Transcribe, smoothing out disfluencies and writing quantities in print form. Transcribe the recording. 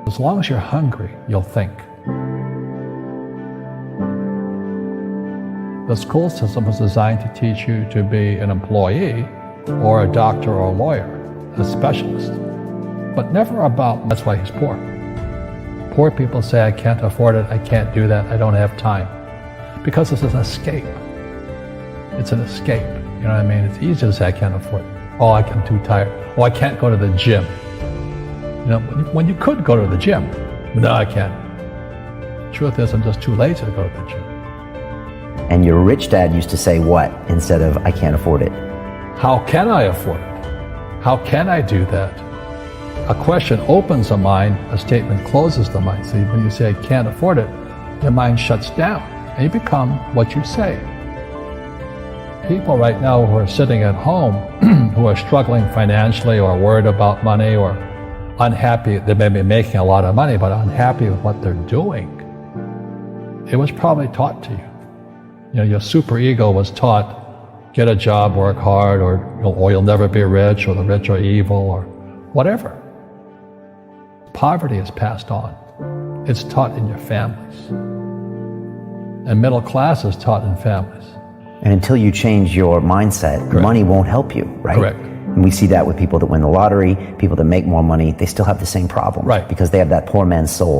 As long as you're hungry, you'll think. The school system was designed to teach you to be an employee or a doctor or a lawyer, a specialist, but never about that's why he's poor. Poor people say, I can't afford it, I can't do that, I don't have time. Because it's an escape. It's an escape. You know what I mean? It's easy to say, I can't afford it. Oh, I'm too tired. Oh, I can't go to the gym. You know, when you could go to the gym. No, I can't. Truth is, I'm just too lazy to go to the gym. And your rich dad used to say what instead of, I can't afford it? How can I afford it? How can I do that? A question opens the mind, a statement closes the mind. See, when you say, I can't afford it, your mind shuts down, and you become what you say. People right now who are sitting at home, who are struggling financially or worried about money or unhappy, they may be making a lot of money, but unhappy with what they're doing, it was probably taught to you. You know, your superego was taught, get a job, work hard, or you'll never be rich, or the rich are evil, or whatever. Poverty is passed on. It's taught in your families. And middle class is taught in families. And until you change your mindset, Correct. Money won't help you, right? Correct. And we see that with people that win the lottery, people that make more money, they still have the same problem. Right. Because they have that poor man's soul.